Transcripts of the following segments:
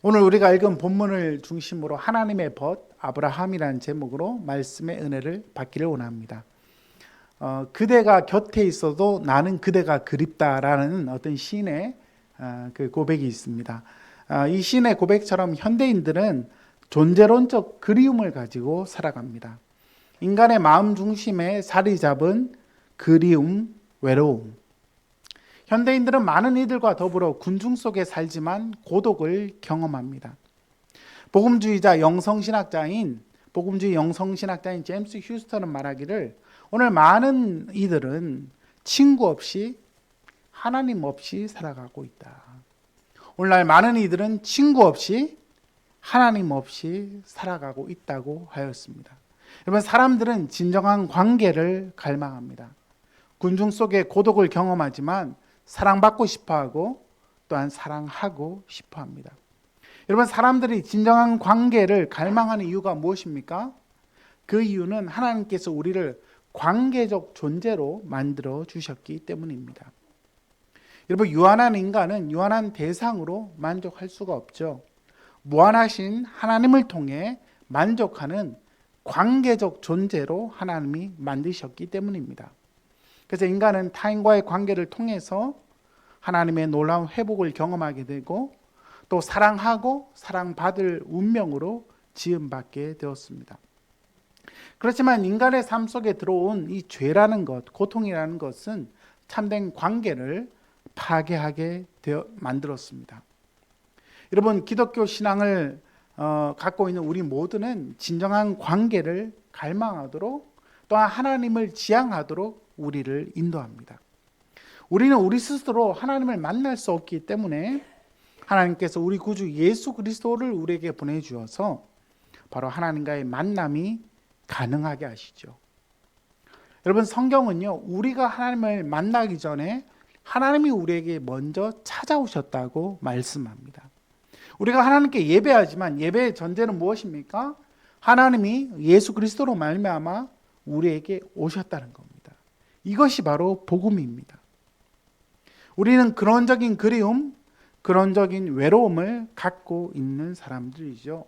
오늘 우리가 읽은 본문을 중심으로 하나님의 벗 아브라함이라는 제목으로 말씀의 은혜를 받기를 원합니다. 그대가 곁에 있어도 나는 그대가 그립다라는 어떤 시인의 그 고백이 있습니다. 이 시인의 고백처럼 현대인들은 존재론적 그리움을 가지고 살아갑니다. 인간의 마음 중심에 자리 잡은 그리움, 외로움. 현대인들은 많은 이들과 더불어 군중 속에 살지만 고독을 경험합니다. 복음주의 영성신학자인 제임스 휴스턴은 말하기를 오늘 많은 이들은 친구 없이 하나님 없이 살아가고 있다. 오늘날 많은 이들은 친구 없이 하나님 없이 살아가고 있다고 하였습니다. 여러분, 사람들은 진정한 관계를 갈망합니다. 군중 속에 고독을 경험하지만 사랑받고 싶어하고 또한 사랑하고 싶어합니다. 여러분, 사람들이 진정한 관계를 갈망하는 이유가 무엇입니까? 그 이유는 하나님께서 우리를 관계적 존재로 만들어 주셨기 때문입니다. 여러분, 유한한 인간은 유한한 대상으로 만족할 수가 없죠. 무한하신 하나님을 통해 만족하는 관계적 존재로 하나님이 만드셨기 때문입니다. 그래서 인간은 타인과의 관계를 통해서 하나님의 놀라운 회복을 경험하게 되고 또 사랑하고 사랑받을 운명으로 지음받게 되었습니다. 그렇지만 인간의 삶 속에 들어온 이 죄라는 것, 고통이라는 것은 참된 관계를 파괴하게 만들었습니다. 여러분, 기독교 신앙을 갖고 있는 우리 모두는 진정한 관계를 갈망하도록 또한 하나님을 지향하도록 우리를 인도합니다. 우리는 우리 스스로 하나님을 만날 수 없기 때문에 하나님께서 우리 구주 예수 그리스도를 우리에게 보내주어서 바로 하나님과의 만남이 가능하게 하시죠. 여러분, 성경은요, 우리가 하나님을 만나기 전에 하나님이 우리에게 먼저 찾아오셨다고 말씀합니다. 우리가 하나님께 예배하지만 예배의 전제는 무엇입니까? 하나님이 예수 그리스도로 말미암아 우리에게 오셨다는 겁니다. 이것이 바로 복음입니다. 우리는 근원적인 그리움, 근원적인 외로움을 갖고 있는 사람들이죠.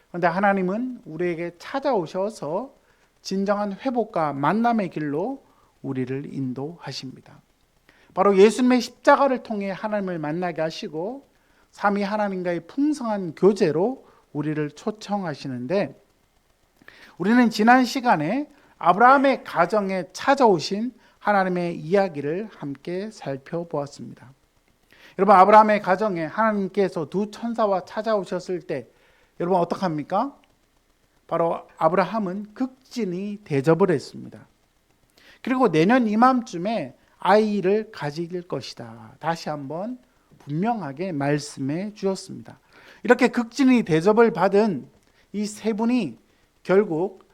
그런데 하나님은 우리에게 찾아오셔서 진정한 회복과 만남의 길로 우리를 인도하십니다. 바로 예수님의 십자가를 통해 하나님을 만나게 하시고 삼위 하나님과의 풍성한 교제로 우리를 초청하시는데, 우리는 지난 시간에 아브라함의 가정에 찾아오신 하나님의 이야기를 함께 살펴보았습니다. 여러분, 아브라함의 가정에 하나님께서 두 천사와 찾아오셨을 때 여러분 어떡합니까? 바로 아브라함은 극진히 대접을 했습니다. 그리고 내년 이맘쯤에 아이를 가질 것이다. 다시 한번 분명하게 말씀해 주었습니다. 이렇게 극진히 대접을 받은 이 세 분이 결국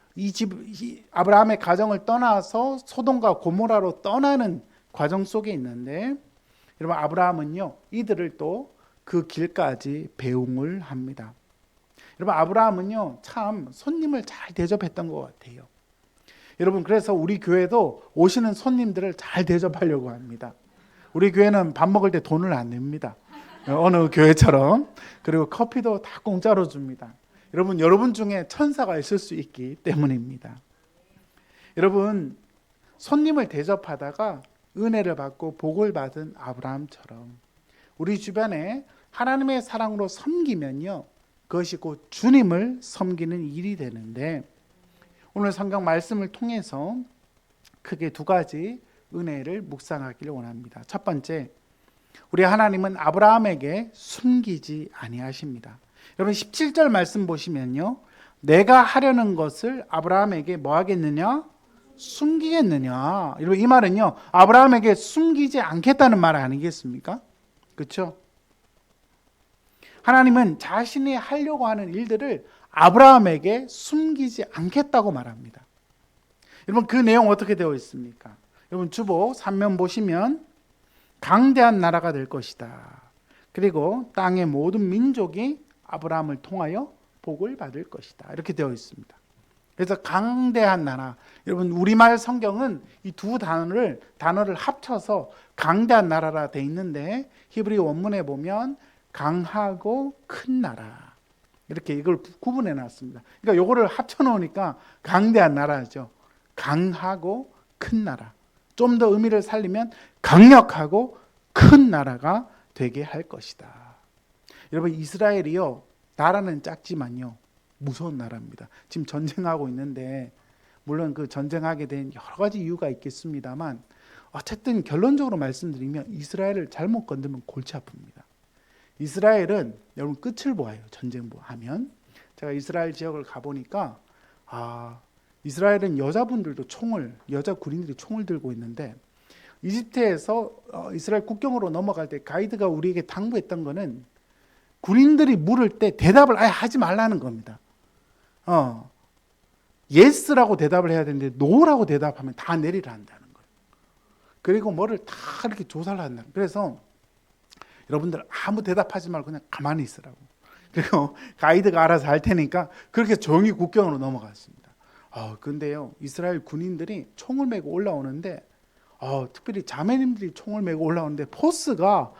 아브라함의 가정을 떠나서 소돔과 고모라로 떠나는 과정 속에 있는데, 여러분, 아브라함은요 이들을 또 그 길까지 배웅을 합니다. 여러분, 아브라함은요 참 손님을 잘 대접했던 것 같아요. 여러분, 그래서 우리 교회도 오시는 손님들을 잘 대접하려고 합니다. 우리 교회는 밥 먹을 때 돈을 안 냅니다. 어느 교회처럼. 그리고 커피도 다 공짜로 줍니다. 여러분 중에 천사가 있을 수 있기 때문입니다. 여러분, 손님을 대접하다가 은혜를 받고 복을 받은 아브라함처럼 우리 주변에 하나님의 사랑으로 섬기면요, 그것이 곧 주님을 섬기는 일이 되는데, 오늘 성경 말씀을 통해서 크게 두 가지 은혜를 묵상하기를 원합니다. 첫 번째, 우리 하나님은 아브라함에게 숨기지 아니하십니다. 여러분, 17절 말씀 보시면요, 내가 하려는 것을 아브라함에게 뭐 하겠느냐? 숨기겠느냐? 여러분, 이 말은요, 아브라함에게 숨기지 않겠다는 말 아니겠습니까? 그렇죠? 하나님은 자신이 하려고 하는 일들을 아브라함에게 숨기지 않겠다고 말합니다. 여러분, 그 내용 어떻게 되어 있습니까? 여러분, 주보 3면 보시면 강대한 나라가 될 것이다. 그리고 땅의 모든 민족이 아브라함을 통하여 복을 받을 것이다. 이렇게 되어 있습니다. 그래서 강대한 나라. 여러분, 우리말 성경은 이 두 단어를 합쳐서 강대한 나라라 되어 있는데, 히브리 원문에 보면 강하고 큰 나라. 이렇게 이걸 구분해 놨습니다. 그러니까 요거를 합쳐 놓으니까 강대한 나라죠. 강하고 큰 나라. 좀 더 의미를 살리면 강력하고 큰 나라가 되게 할 것이다. 여러분, 이스라엘이요, 나라는 작지만요 무서운 나라입니다. 지금 전쟁하고 있는데, 물론 그 전쟁하게 된 여러 가지 이유가 있겠습니다만, 어쨌든 결론적으로 말씀드리면 이스라엘을 잘못 건드면 골치 아픕니다. 이스라엘은 여러분 끝을 보아요. 전쟁 하면. 제가 이스라엘 지역을 가보니까 이스라엘은 여자분들도 여자 군인들이 총을 들고 있는데, 이집트에서 이스라엘 국경으로 넘어갈 때 가이드가 우리에게 당부했던 거는 군인들이 물을 때 대답을 아예 하지 말라는 겁니다. 예스라고 대답을 해야 되는데 노라고 대답하면 다 내리라 한다는 거예요. 그리고 뭐를 다 이렇게 조사를 한다. 그래서 여러분들 아무 대답하지 말고 그냥 가만히 있으라고. 그리고 가이드가 알아서 할 테니까 그렇게 조용히 국경으로 넘어갔습니다. 근데요, 이스라엘 군인들이 총을 메고 올라오는데, 특별히 자매님들이 총을 메고 올라오는데 포스가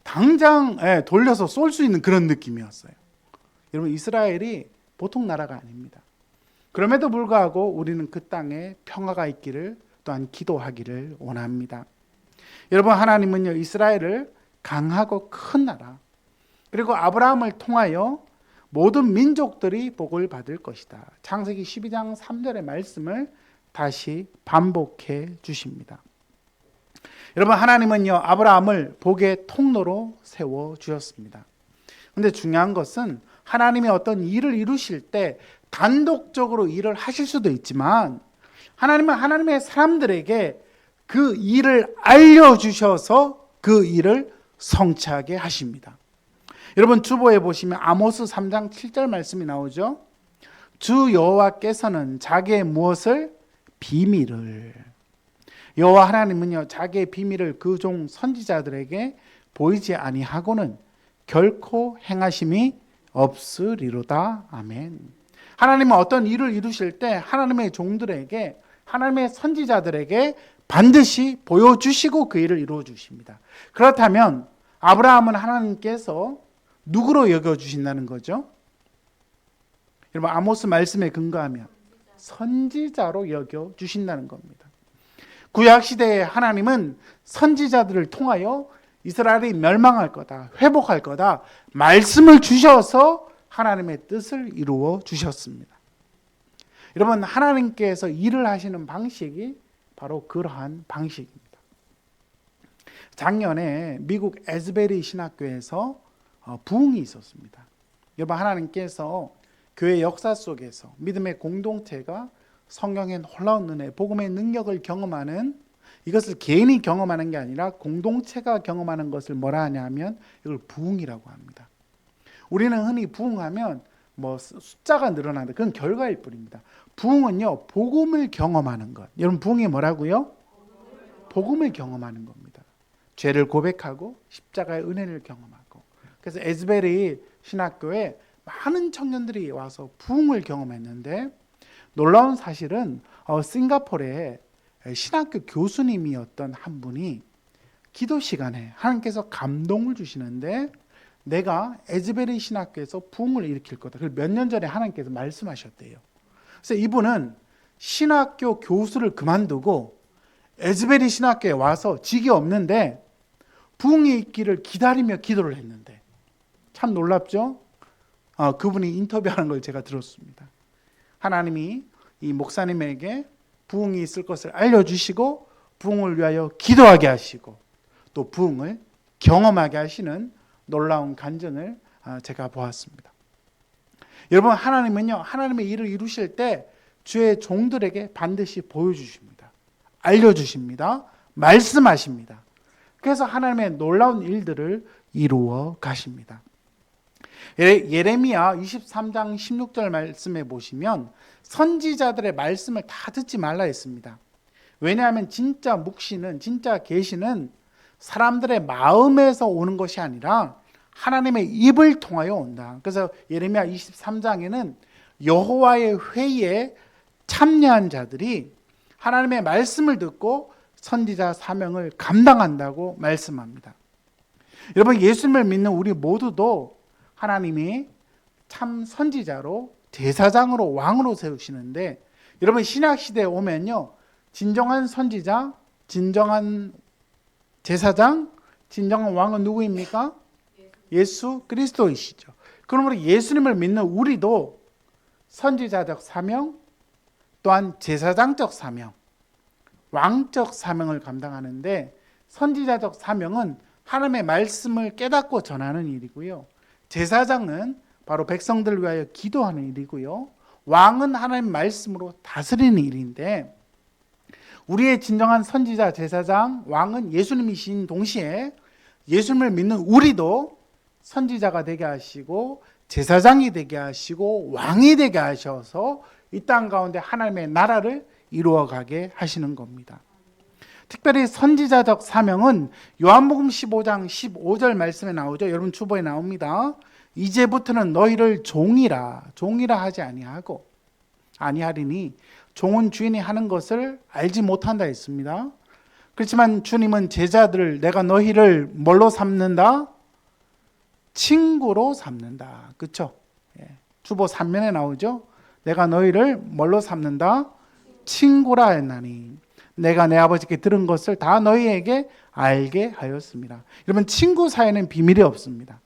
당장 돌려서 쏠 수 있는 그런 느낌이었어요. 여러분, 이스라엘이 보통 나라가 아닙니다. 그럼에도 불구하고 우리는 그 땅에 평화가 있기를, 또한 기도하기를 원합니다. 여러분, 하나님은요, 이스라엘을 강하고 큰 나라, 그리고 아브라함을 통하여 모든 민족들이 복을 받을 것이다. 창세기 12장 3절의 말씀을 다시 반복해 주십니다. 여러분, 하나님은요, 아브라함을 복의 통로로 세워 주셨습니다. 그런데 중요한 것은 하나님이 어떤 일을 이루실 때 단독적으로 일을 하실 수도 있지만, 하나님은 하나님의 사람들에게 그 일을 알려주셔서 그 일을 성취하게 하십니다. 여러분, 주보에 보시면 아모스 3장 7절 말씀이 나오죠. 주 여호와께서는 자기의 무엇을? 비밀을. 여호와 하나님은요, 자기의 비밀을 그 종 선지자들에게 보이지 아니하고는 결코 행하심이 없으리로다. 아멘. 하나님은 어떤 일을 이루실 때 하나님의 종들에게, 하나님의 선지자들에게 반드시 보여주시고 그 일을 이루어 주십니다. 그렇다면 아브라함은 하나님께서 누구로 여겨주신다는 거죠? 여러분, 아모스 말씀에 근거하면 선지자로 여겨주신다는 겁니다. 구약시대에 하나님은 선지자들을 통하여 이스라엘이 멸망할 거다, 회복할 거다 말씀을 주셔서 하나님의 뜻을 이루어 주셨습니다. 여러분, 하나님께서 일을 하시는 방식이 바로 그러한 방식입니다. 작년에 미국 에즈베리 신학교에서 부흥이 있었습니다. 여러분, 하나님께서 교회 역사 속에서 믿음의 공동체가 성령의 놀라운 은혜, 복음의 능력을 경험하는, 이것을 개인이 경험하는 게 아니라 공동체가 경험하는 것을 뭐라 하냐면 이걸 부흥이라고 합니다. 우리는 흔히 부흥하면 숫자가 늘어난다, 그건 결과일 뿐입니다. 부흥은요, 복음을 경험하는 것. 여러분, 부흥이 뭐라고요? 복음을 경험하는 겁니다. 죄를 고백하고 십자가의 은혜를 경험하고. 그래서 에즈베리 신학교에 많은 청년들이 와서 부흥을 경험했는데, 놀라운 사실은 싱가포르에 신학교 교수님이었던 한 분이 기도 시간에 하나님께서 감동을 주시는데, 내가 에즈베리 신학교에서 부흥을 일으킬 거다. 그래서 몇 년 전에 하나님께서 말씀하셨대요. 그래서 이분은 신학교 교수를 그만두고 에즈베리 신학교에 와서 직이 없는데 부흥이 있기를 기다리며 기도를 했는데, 참 놀랍죠? 그분이 인터뷰하는 걸 제가 들었습니다. 하나님이 이 목사님에게 부흥이 있을 것을 알려주시고 부흥을 위하여 기도하게 하시고 또 부흥을 경험하게 하시는 놀라운 간증을 제가 보았습니다. 여러분, 하나님은요, 하나님의 일을 이루실 때 주의 종들에게 반드시 보여주십니다. 알려주십니다. 말씀하십니다. 그래서 하나님의 놀라운 일들을 이루어 가십니다. 예레미야 23장 16절 말씀에 보시면 선지자들의 말씀을 다 듣지 말라 했습니다. 왜냐하면 진짜 묵시는, 진짜 계시는 사람들의 마음에서 오는 것이 아니라 하나님의 입을 통하여 온다. 그래서 예레미야 23장에는 여호와의 회의에 참여한 자들이 하나님의 말씀을 듣고 선지자 사명을 감당한다고 말씀합니다. 여러분, 예수님을 믿는 우리 모두도 하나님이 참 선지자로, 제사장으로, 왕으로 세우시는데, 여러분 신약 시대에 오면요, 진정한 선지자, 진정한 제사장, 진정한 왕은 누구입니까? 예수 그리스도이시죠. 그러므로 예수님을 믿는 우리도 선지자적 사명, 또한 제사장적 사명, 왕적 사명을 감당하는데, 선지자적 사명은 하나님의 말씀을 깨닫고 전하는 일이고요, 제사장은 바로 백성들을 위하여 기도하는 일이고요, 왕은 하나님의 말씀으로 다스리는 일인데, 우리의 진정한 선지자, 제사장, 왕은 예수님이신 동시에 예수님을 믿는 우리도 선지자가 되게 하시고 제사장이 되게 하시고 왕이 되게 하셔서 이 땅 가운데 하나님의 나라를 이루어가게 하시는 겁니다. 특별히 선지자적 사명은 요한복음 15장 15절 말씀에 나오죠. 여러분 주보에 나옵니다. 이제부터는 너희를 종이라 하지 아니하리니 종은 주인이 하는 것을 알지 못한다 했습니다. 그렇지만 주님은 제자들을 내가 너희를 뭘로 삼는다? 친구로 삼는다. 그렇죠? 주보 3면에 나오죠. 내가 너희를 뭘로 삼는다? 친구라 했나니 내가 내 아버지께 들은 것을 다 너희에게 알게 하였습니다. 여러분, 친구 사이에는 비밀이 없습니다.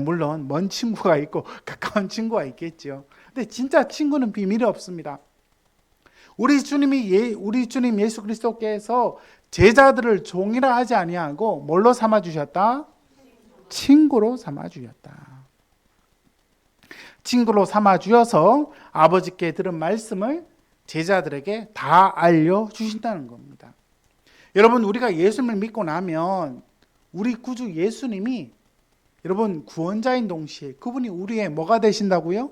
물론 먼 친구가 있고 가까운 친구가 있겠죠. 근데 진짜 친구는 비밀이 없습니다. 우리 주님 예수 그리스도께서 제자들을 종이라 하지 아니하고 뭘로 삼아 주셨다? 친구로 삼아 주셨다. 친구로 삼아 주셔서 아버지께 들은 말씀을 제자들에게 다 알려 주신다는 겁니다. 여러분, 우리가 예수님을 믿고 나면 우리 구주 예수님이 여러분 구원자인 동시에 그분이 우리의 뭐가 되신다고요?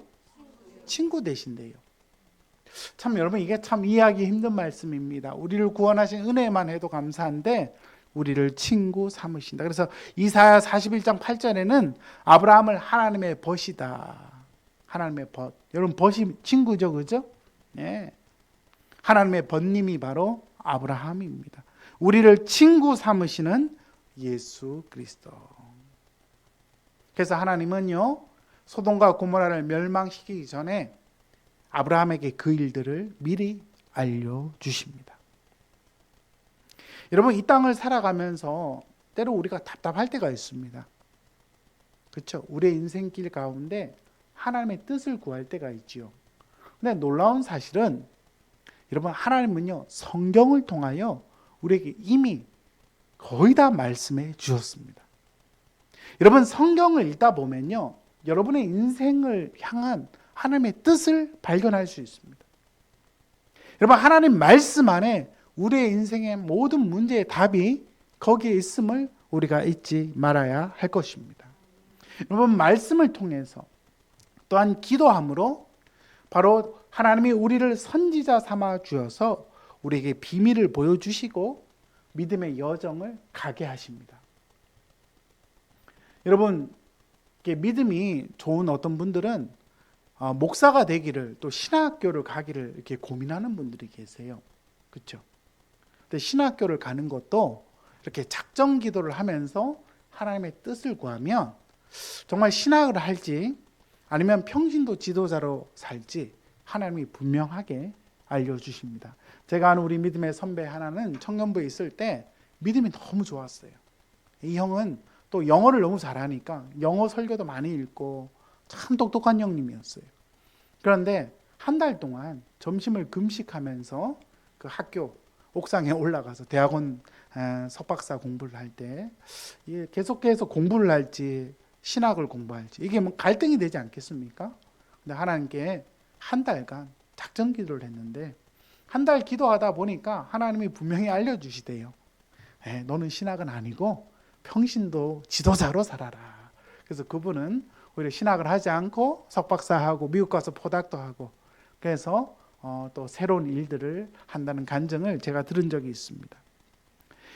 친구 되신대요. 참 여러분, 이게 참 이해하기 힘든 말씀입니다. 우리를 구원하신 은혜만 해도 감사한데 우리를 친구 삼으신다. 그래서 이사야 41장 8절에는 아브라함을 하나님의 벗이다. 하나님의 벗. 여러분, 벗이 친구죠, 그죠? 네. 하나님의 벗님이 바로 아브라함입니다. 우리를 친구 삼으시는 예수 그리스도. 그래서 하나님은요, 소돔과 고모라를 멸망시키기 전에 아브라함에게 그 일들을 미리 알려주십니다. 여러분, 이 땅을 살아가면서 때로 우리가 답답할 때가 있습니다. 그렇죠? 우리의 인생길 가운데 하나님의 뜻을 구할 때가 있지요. 근데 놀라운 사실은 여러분, 하나님은요, 성경을 통하여 우리에게 이미 거의 다 말씀해 주셨습니다. 여러분, 성경을 읽다 보면요, 여러분의 인생을 향한 하나님의 뜻을 발견할 수 있습니다. 여러분, 하나님 말씀 안에 우리의 인생의 모든 문제의 답이 거기에 있음을 우리가 잊지 말아야 할 것입니다. 여러분, 말씀을 통해서 또한 기도함으로 바로 하나님이 우리를 선지자 삼아 주어서 우리에게 비밀을 보여주시고 믿음의 여정을 가게 하십니다. 여러분, 믿음이 좋은 어떤 분들은 목사가 되기를, 또 신학교를 가기를 이렇게 고민하는 분들이 계세요. 그렇죠? 근데 신학교를 가는 것도 이렇게 작정 기도를 하면서 하나님의 뜻을 구하면 정말 신학을 할지 아니면 평신도 지도자로 살지 하나님이 분명하게 알려주십니다. 제가 아는 우리 믿음의 선배 하나는 청년부에 있을 때 믿음이 너무 좋았어요. 이 형은 또 영어를 너무 잘하니까 영어 설교도 많이 읽고 참 똑똑한 형님이었어요. 그런데 한 달 동안 점심을 금식하면서 그 학교 옥상에 올라가서 대학원 석박사 공부를 할 때 계속해서 공부를 할지 신학을 공부할지 이게 뭐 갈등이 되지 않겠습니까? 근데 하나님께 한 달간 작정 기도를 했는데 한 달 기도하다 보니까 하나님이 분명히 알려주시대요. 너는 신학은 아니고 평신도 지도자로 살아라. 그래서 그분은 오히려 신학을 하지 않고 석박사하고 미국 가서 포닥도 하고 그래서 또 새로운 일들을 한다는 간증을 제가 들은 적이 있습니다.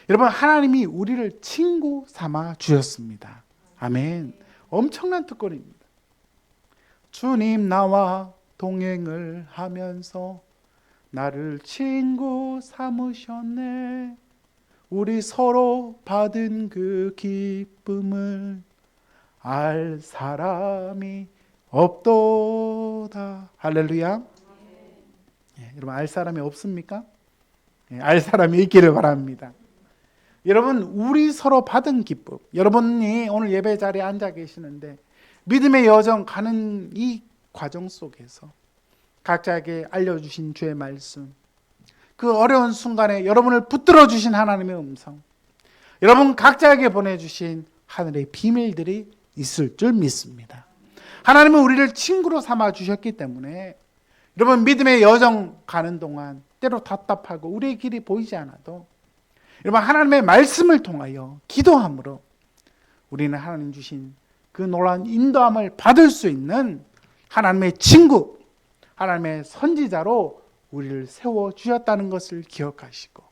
여러분, 하나님이 우리를 친구 삼아 주셨습니다. 아멘. 엄청난 특권입니다. 주님 나와 동행을 하면서 나를 친구 삼으셨네. 우리 서로 받은 그 기쁨을 알 사람이 없도다. 할렐루야. 예, 여러분 알 사람이 없습니까? 예, 알 사람이 있기를 바랍니다. 여러분 우리 서로 받은 기쁨, 여러분이 오늘 예배 자리에 앉아 계시는데 믿음의 여정 가는 이 과정 속에서 각자에게 알려주신 주의 말씀, 그 어려운 순간에 여러분을 붙들어 주신 하나님의 음성, 여러분 각자에게 보내주신 하늘의 비밀들이 있을 줄 믿습니다. 하나님은 우리를 친구로 삼아 주셨기 때문에 여러분 믿음의 여정 가는 동안 때로 답답하고 우리의 길이 보이지 않아도 여러분 하나님의 말씀을 통하여 기도함으로 우리는 하나님 주신 그 놀라운 인도함을 받을 수 있는 하나님의 친구, 하나님의 선지자로 우리를 세워주셨다는 것을 기억하시고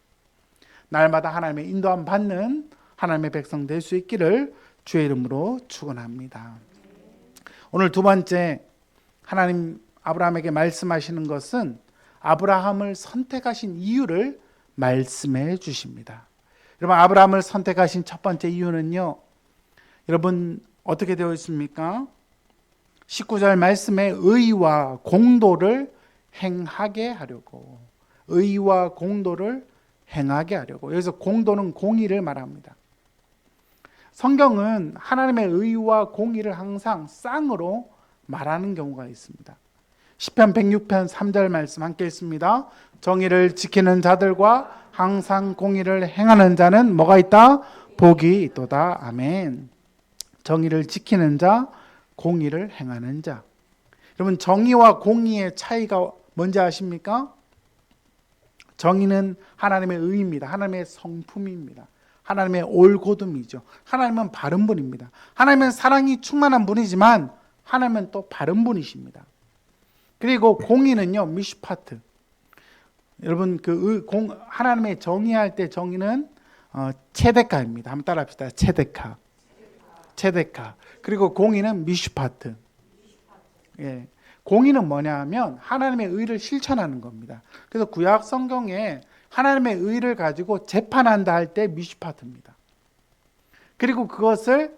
날마다 하나님의 인도함 받는 하나님의 백성 될 수 있기를 주의 이름으로 축원합니다. 오늘 두 번째 하나님 아브라함에게 말씀하시는 것은 아브라함을 선택하신 이유를 말씀해 주십니다. 여러분 아브라함을 선택하신 첫 번째 이유는요, 여러분 어떻게 되어 있습니까? 19절 말씀에 의와 공도를 행하게 하려고, 의와 공도를 행하게 하려고. 여기서 공도는 공의를 말합니다. 성경은 하나님의 의와 공의를 항상 쌍으로 말하는 경우가 있습니다. 시편 106편 3절 말씀 함께 읽습니다. 정의를 지키는 자들과 항상 공의를 행하는 자는 뭐가 있다? 복이 있도다. 아멘. 정의를 지키는 자, 공의를 행하는 자. 여러분 정의와 공의의 차이가 뭔지 아십니까? 정의는 하나님의 의입니다. 하나님의 성품입니다. 하나님의 올곧음이죠. 하나님은 바른 분입니다. 하나님은 사랑이 충만한 분이지만 하나님은 또 바른 분이십니다. 그리고 공의는요, 미슈파트. 여러분 하나님의 정의할 때 정의는 체데카입니다. 한번 따라합시다. 체데카. 그리고 공의는 미슈파트. 예. 공의는 뭐냐면 하나님의 의를 실천하는 겁니다. 그래서 구약 성경에 하나님의 의를 가지고 재판한다 할 때 미슈파트입니다. 그리고 그것을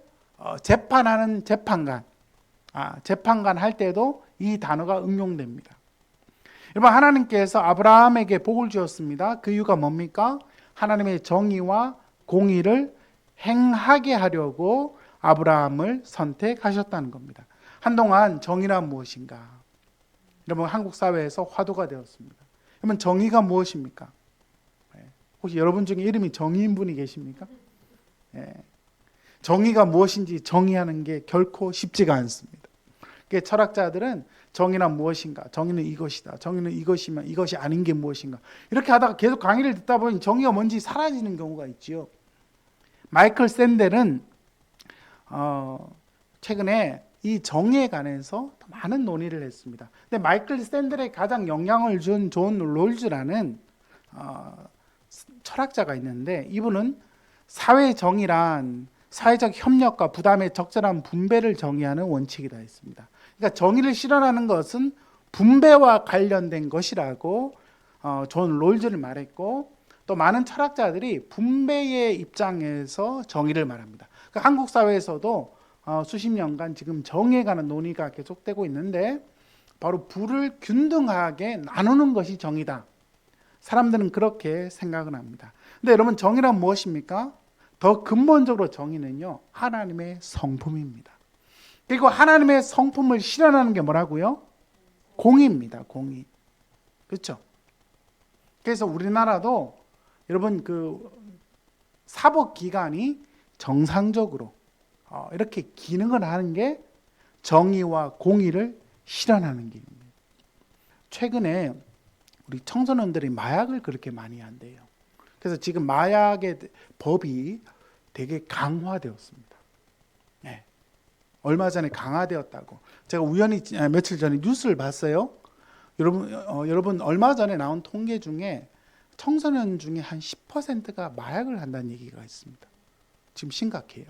재판하는 재판관 할 때도 이 단어가 응용됩니다. 여러분 하나님께서 아브라함에게 복을 주었습니다. 그 이유가 뭡니까? 하나님의 정의와 공의를 행하게 하려고 아브라함을 선택하셨다는 겁니다. 한동안 정의란 무엇인가? 여러분 한국 사회에서 화두가 되었습니다. 여러분 정의가 무엇입니까? 혹시 여러분 중에 이름이 정의인 분이 계십니까? 정의가 무엇인지 정의하는 게 결코 쉽지가 않습니다. 철학자들은 정의란 무엇인가? 정의는 이것이다. 정의는 이것이면 이것이 아닌 게 무엇인가? 이렇게 하다가 계속 강의를 듣다 보니 정의가 뭔지 사라지는 경우가 있지요. 마이클 샌델은 최근에 이 정의에 관해서 많은 논의를 했습니다. 근데 마이클 샌델에 가장 영향을 준 존 롤즈라는 철학자가 있는데 이분은 사회 정의란 사회적 협력과 부담의 적절한 분배를 정의하는 원칙이다 했습니다. 그러니까 정의를 실현하는 것은 분배와 관련된 것이라고 존 롤즈를 말했고 또 많은 철학자들이 분배의 입장에서 정의를 말합니다. 그러니까 한국 사회에서도 수십 년간 지금 정의에 관한 논의가 계속되고 있는데 바로 부를 균등하게 나누는 것이 정의다. 사람들은 그렇게 생각을 합니다. 근데 여러분 정의란 무엇입니까? 더 근본적으로 정의는요 하나님의 성품입니다. 그리고 하나님의 성품을 실현하는 게 뭐라고요? 공의입니다. 공의. 그렇죠? 그래서 우리나라도 여러분 사법기관이 정상적으로 이렇게 기능을 하는 게 정의와 공의를 실현하는 길입니다. 최근에 우리 청소년들이 마약을 그렇게 많이 한대요. 그래서 지금 마약의 법이 되게 강화되었습니다. 네. 얼마 전에 강화되었다고. 제가 우연히 며칠 전에 뉴스를 봤어요. 여러분 얼마 전에 나온 통계 중에 청소년 중에 한 10%가 마약을 한다는 얘기가 있습니다. 지금 심각해요.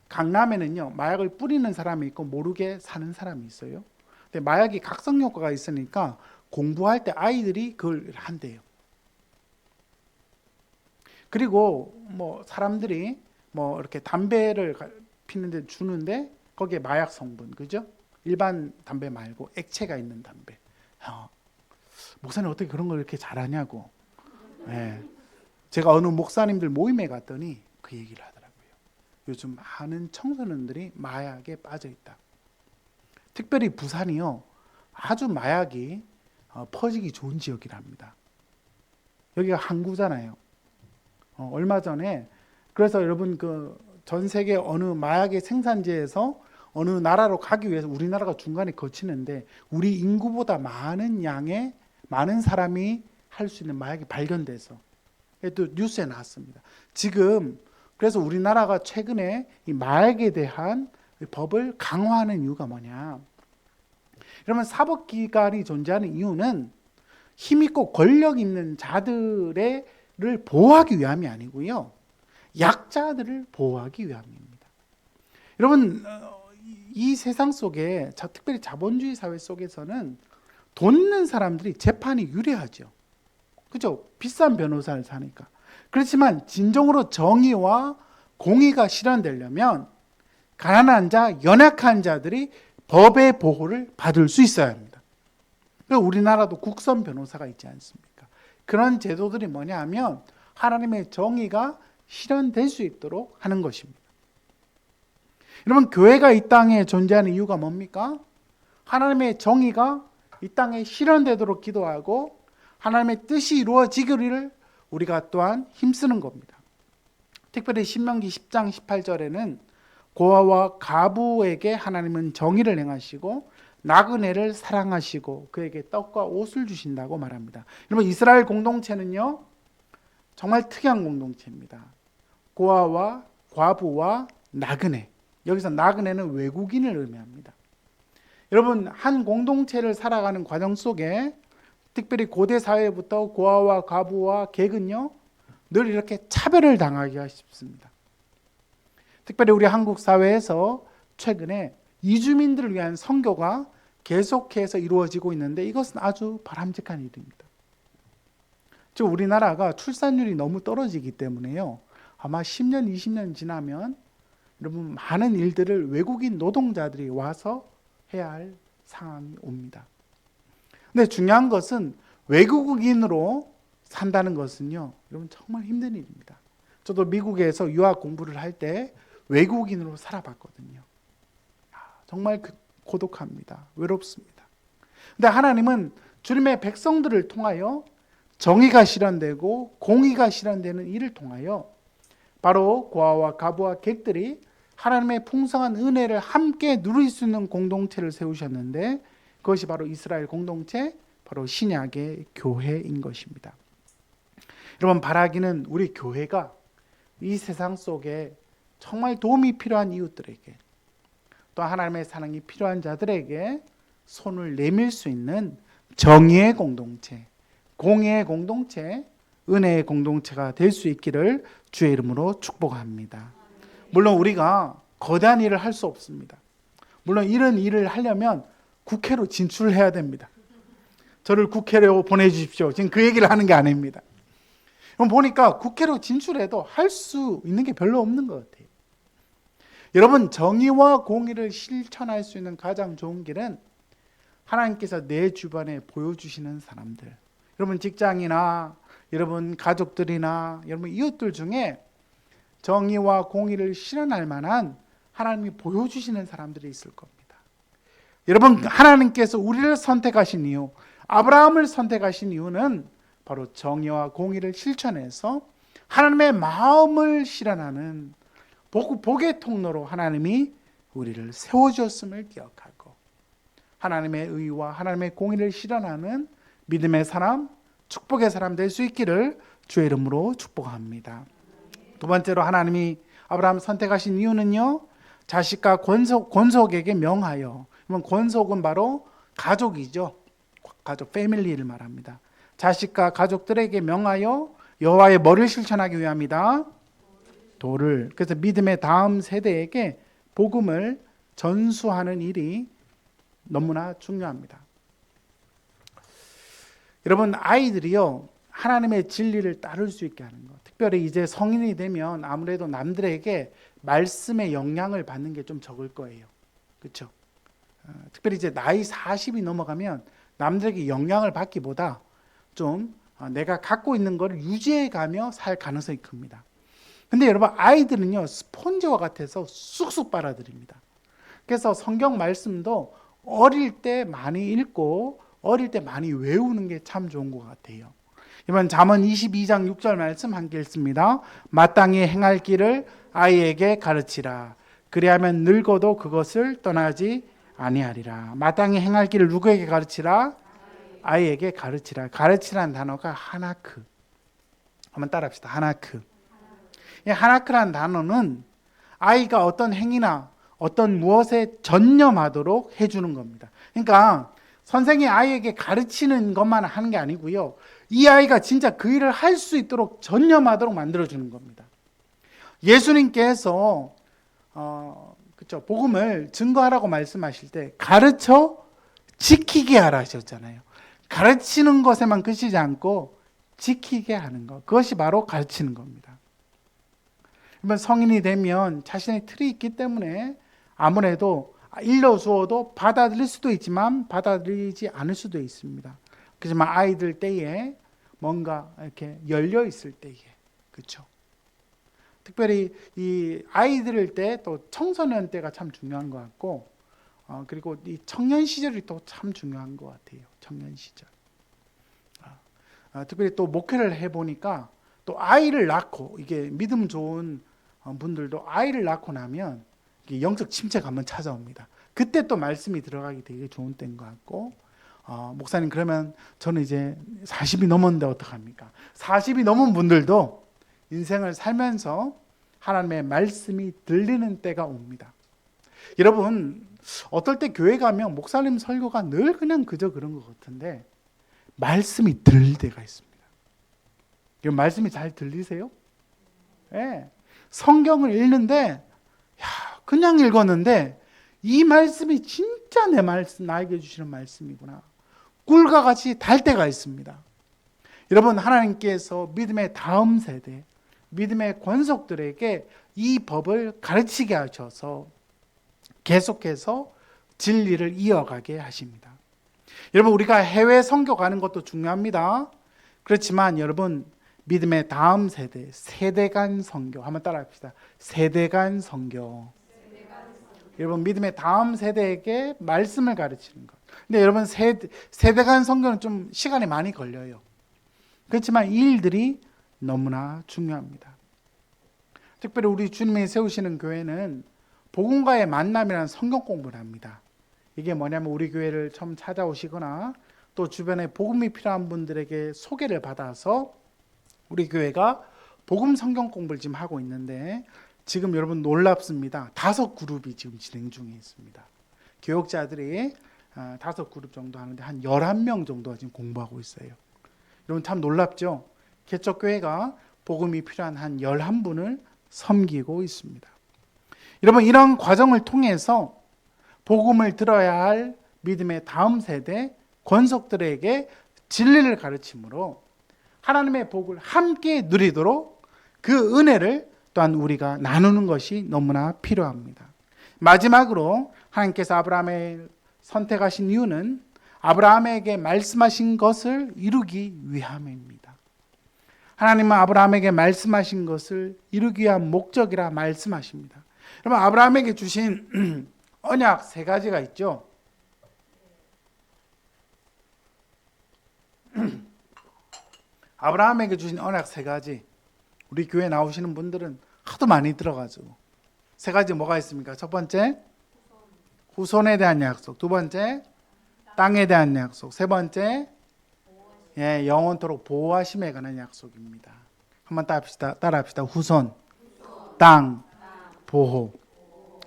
강남에는요 마약을 뿌리는 사람이 있고 모르게 사는 사람이 있어요. 근데 마약이 각성 효과가 있으니까 공부할 때 아이들이 그걸 한대요. 그리고 뭐 사람들이 뭐 이렇게 담배를 피는데 주는데 거기에 마약 성분, 그죠? 일반 담배 말고 액체가 있는 담배. 목사님 어떻게 그런 걸 이렇게 잘하냐고. 네. 제가 어느 목사님들 모임에 갔더니 그 얘기를 하더라고요. 요즘 많은 청소년들이 마약에 빠져 있다. 특별히 부산이요, 아주 마약이 퍼지기 좋은 지역이랍니다. 여기가 항구잖아요. 얼마 전에, 그래서 여러분 그 전 세계 어느 마약의 생산지에서 어느 나라로 가기 위해서 우리나라가 중간에 거치는데 우리 인구보다 많은 양의 많은 사람이 할 수 있는 마약이 발견돼서 또 뉴스에 나왔습니다. 지금 그래서 우리나라가 최근에 이 마약에 대한 법을 강화하는 이유가 뭐냐? 그러면 사법기관이 존재하는 이유는 힘 있고 권력 있는 자들을 보호하기 위함이 아니고요, 약자들을 보호하기 위함입니다. 여러분, 이 세상 속에 특별히 자본주의 사회 속에서는 돈 있는 사람들이 재판이 유리하죠. 그죠? 비싼 변호사를 사니까. 그렇지만 진정으로 정의와 공의가 실현되려면 가난한 자, 연약한 자들이 법의 보호를 받을 수 있어야 합니다. 우리나라도 국선 변호사가 있지 않습니까? 그런 제도들이 뭐냐 하면 하나님의 정의가 실현될 수 있도록 하는 것입니다. 여러분, 교회가 이 땅에 존재하는 이유가 뭡니까? 하나님의 정의가 이 땅에 실현되도록 기도하고 하나님의 뜻이 이루어지기를 우리가 또한 힘쓰는 겁니다. 특별히 신명기 10장 18절에는 고아와 가부에게 하나님은 정의를 행하시고 나그네를 사랑하시고 그에게 떡과 옷을 주신다고 말합니다. 여러분, 이스라엘 공동체는요, 정말 특이한 공동체입니다. 고아와 과부와 나그네. 여기서 나그네는 외국인을 의미합니다. 여러분, 한 공동체를 살아가는 과정 속에 특별히 고대 사회부터 고아와 과부와 객은요, 늘 이렇게 차별을 당하기가 쉽습니다. 특별히 우리 한국 사회에서 최근에 이주민들을 위한 선교가 계속해서 이루어지고 있는데 이것은 아주 바람직한 일입니다. 즉 우리나라가 출산율이 너무 떨어지기 때문에요, 아마 10년, 20년 지나면 여러분 많은 일들을 외국인 노동자들이 와서 해야 할 상황이 옵니다. 근데 중요한 것은 외국인으로 산다는 것은요, 여러분 정말 힘든 일입니다. 저도 미국에서 유학 공부를 할 때 외국인으로 살아봤거든요. 정말 고독합니다. 외롭습니다. 근데 하나님은 주님의 백성들을 통하여 정의가 실현되고 공의가 실현되는 일을 통하여 바로 고아와 가부와 객들이 하나님의 풍성한 은혜를 함께 누릴 수 있는 공동체를 세우셨는데 그것이 바로 이스라엘 공동체, 바로 신약의 교회인 것입니다. 여러분, 바라기는 우리 교회가 이 세상 속에 정말 도움이 필요한 이웃들에게 또 하나님의 사랑이 필요한 자들에게 손을 내밀 수 있는 정의의 공동체, 공의의 공동체, 은혜의 공동체가 될 수 있기를 주의 이름으로 축복합니다. 물론 우리가 거대한 일을 할 수 없습니다. 물론 이런 일을 하려면 국회로 진출해야 됩니다. 저를 국회로 보내주십시오. 지금 그 얘기를 하는 게 아닙니다. 그럼 보니까 국회로 진출해도 할 수 있는 게 별로 없는 것 같아요. 여러분, 정의와 공의를 실천할 수 있는 가장 좋은 길은 하나님께서 내 주변에 보여주시는 사람들, 여러분 직장이나 여러분 가족들이나 여러분 이웃들 중에 정의와 공의를 실현할 만한 하나님이 보여주시는 사람들이 있을 겁니다. 여러분, 하나님께서 우리를 선택하신 이유, 아브라함을 선택하신 이유는 바로 정의와 공의를 실천해서 하나님의 마음을 실현하는 복의 통로로 하나님이 우리를 세워주었음을 기억하고 하나님의 의와 하나님의 공의를 실현하는 믿음의 사람, 축복의 사람 될 수 있기를 주의 이름으로 축복합니다. 두 번째로 하나님이 아브라함 선택하신 이유는요, 자식과 권속에게 명하여. 권속은 바로 가족이죠. 가족, 패밀리를 말합니다. 자식과 가족들에게 명하여 여호와의 머리를 실천하기 위함이다. 도를. 그래서 믿음의 다음 세대에게 복음을 전수하는 일이 너무나 중요합니다. 여러분, 아이들이요, 하나님의 진리를 따를 수 있게 하는 것. 특별히 이제 성인이 되면 아무래도 남들에게 말씀의 영향을 받는 게 좀 적을 거예요. 그렇죠? 특별히 이제 나이 40이 넘어가면 남들에게 영향을 받기보다 좀 내가 갖고 있는 것을 유지해 가며 살 가능성이 큽니다. 근데 여러분, 아이들은요 스폰지와 같아서 쑥쑥 빨아들입니다. 그래서 성경 말씀도 어릴 때 많이 읽고 어릴 때 많이 외우는 게 참 좋은 것 같아요. 이번 잠언 22장 6절 말씀 함께 읽습니다. 마땅히 행할 길을 아이에게 가르치라. 그리하면 늙어도 그것을 떠나지 아니하리라. 마땅히 행할 길을 누구에게 가르치라? 아이에게 가르치라. 가르치라는 단어가 하나크. 한번 따라합시다. 하나크. 이 하나크라는 단어는 아이가 어떤 행위나 어떤 무엇에 전념하도록 해주는 겁니다. 그러니까 선생이 아이에게 가르치는 것만 하는 게 아니고요. 이 아이가 진짜 그 일을 할 수 있도록 전념하도록 만들어주는 겁니다. 예수님께서 그렇죠, 복음을 증거하라고 말씀하실 때 가르쳐 지키게 하라 하셨잖아요. 가르치는 것에만 그치지 않고 지키게 하는 것, 그것이 바로 가르치는 겁니다. 성인이 되면 자신의 틀이 있기 때문에 아무래도 일러주어도 받아들일 수도 있지만 받아들이지 않을 수도 있습니다. 그렇지만 아이들 때에 뭔가 이렇게 열려 있을 때에, 그렇죠. 특별히 이 아이들 때 또 청소년 때가 참 중요한 것 같고, 그리고 이 청년 시절이 또 참 중요한 것 같아요. 청년 시절. 특별히 또 목회를 해보니까 또 아이를 낳고, 이게 믿음 좋은 분들도 아이를 낳고 나면 영적 침체가 한번 찾아옵니다. 그때 또 말씀이 들어가기 되게 좋은 때인 것 같고, 목사님 그러면 저는 이제 40이 넘었는데 어떡합니까? 40이 넘은 분들도 인생을 살면서 하나님의 말씀이 들리는 때가 옵니다. 여러분, 어떨 때 교회 가면 목사님 설교가 늘 그냥 그저 그런 것 같은데 말씀이 들릴 때가 있습니다. 여러분, 말씀이 잘 들리세요? 네. 성경을 읽는데 그냥 읽었는데 이 말씀이 진짜 내 말씀, 나에게 주시는 말씀이구나. 꿀과 같이 달 때가 있습니다. 여러분, 하나님께서 믿음의 다음 세대, 믿음의 권속들에게 이 법을 가르치게 하셔서 계속해서 진리를 이어가게 하십니다. 여러분, 우리가 해외 선교 가는 것도 중요합니다. 그렇지만 여러분, 믿음의 다음 세대, 세대 간 선교 한번 따라합시다. 세대 간 선교. 여러분, 믿음의 다음 세대에게 말씀을 가르치는 것. 근데 여러분, 세대 간 선교는 좀 시간이 많이 걸려요. 그렇지만 이 일들이 너무나 중요합니다. 특별히 우리 주님이 세우시는 교회는 복음과의 만남이라는 성경 공부를 합니다. 이게 뭐냐면 우리 교회를 처음 찾아오시거나 또 주변에 복음이 필요한 분들에게 소개를 받아서 우리 교회가 복음 성경 공부를 지금 하고 있는데, 지금 여러분 놀랍습니다. 5그룹이 지금 진행 중에 있습니다. 교역자들이 5그룹 정도 하는데 한 11명 정도가 지금 공부하고 있어요. 여러분 참 놀랍죠? 개척교회가 복음이 필요한 한 11분을 섬기고 있습니다. 여러분, 이런 과정을 통해서 복음을 들어야 할 믿음의 다음 세대 권속들에게 진리를 가르침으로 하나님의 복을 함께 누리도록 그 은혜를 또한 우리가 나누는 것이 너무나 필요합니다. 마지막으로 하나님께서 아브라함을 선택하신 이유는 아브라함에게 말씀하신 것을 이루기 위함입니다. 하나님은 아브라함에게 말씀하신 것을 이루기 위한 목적이라 말씀하십니다. 여러분, 아브라함에게 주신 언약 3가지가 있죠. 아브라함에게 주신 언약 3가지. 우리 교회 나오시는 분들은 하도 많이 들어가지고 3가지 뭐가 있습니까? 첫 번째, 후손에 대한 약속. 2번째, 땅에 대한 약속. 3번째, 영원토록 보호하심에 관한 약속입니다. 한번 따라합시다. 후손, 땅, 보호.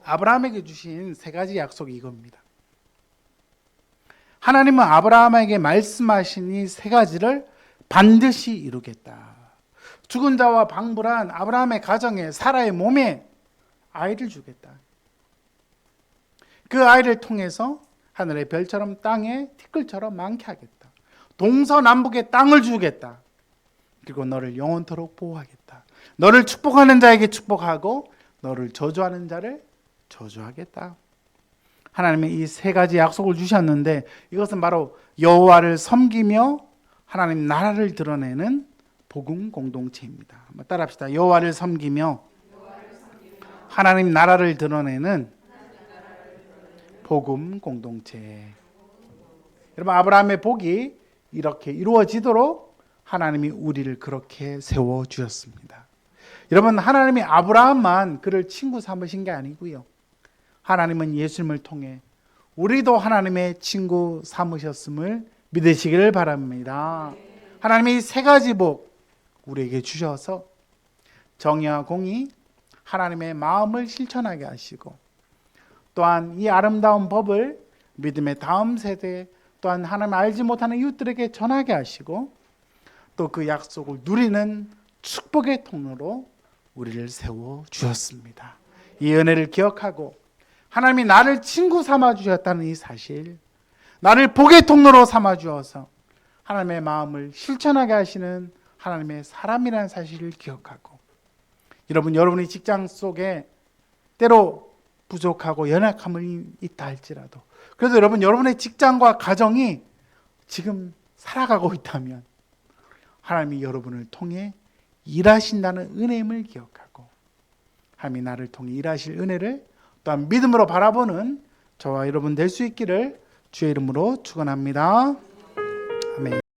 아브라함에게 주신 3가지 약속이 이겁니다. 하나님은 아브라함에게 말씀하신 이 3가지를 반드시 이루겠다. 죽은 자와 방불한 아브라함의 가정에, 사라의 몸에 아이를 주겠다. 그 아이를 통해서 하늘의 별처럼 땅에 티끌처럼 많게 하겠다. 동서남북의 땅을 주겠다. 그리고 너를 영원토록 보호하겠다. 너를 축복하는 자에게 축복하고 너를 저주하는 자를 저주하겠다. 하나님의 이 세 가지 약속을 주셨는데 이것은 바로 여호와를 섬기며 하나님 나라를 드러내는 복음 공동체입니다. 한번 따라합시다. 여호와를 섬기며 하나님 나라를 드러내는 복음 공동체. 여러분, 아브라함의 복이 이렇게 이루어지도록 하나님이 우리를 그렇게 세워주셨습니다. 여러분, 하나님이 아브라함만 그를 친구 삼으신 게 아니고요. 하나님은 예수님을 통해 우리도 하나님의 친구 삼으셨음을 믿으시기를 바랍니다. 하나님이 세 가지 복 우리에게 주셔서 정의와 공의, 하나님의 마음을 실천하게 하시고 또한 이 아름다운 법을 믿음의 다음 세대 또한 하나님 알지 못하는 이웃들에게 전하게 하시고 또 그 약속을 누리는 축복의 통로로 우리를 세워 주셨습니다. 이 은혜를 기억하고 하나님이 나를 친구 삼아 주셨다는 이 사실, 나를 복의 통로로 삼아 주어서 하나님의 마음을 실천하게 하시는 하나님의 사람이라는 사실을 기억하고 여러분의 직장 속에 때로 부족하고 연약함이 있다 할지라도 그래도 여러분의 직장과 가정이 지금 살아가고 있다면 하나님이 여러분을 통해 일하신다는 은혜임을 기억하고 하나님이 나를 통해 일하실 은혜를 또한 믿음으로 바라보는 저와 여러분 될 수 있기를 주의 이름으로 축원합니다. 아멘.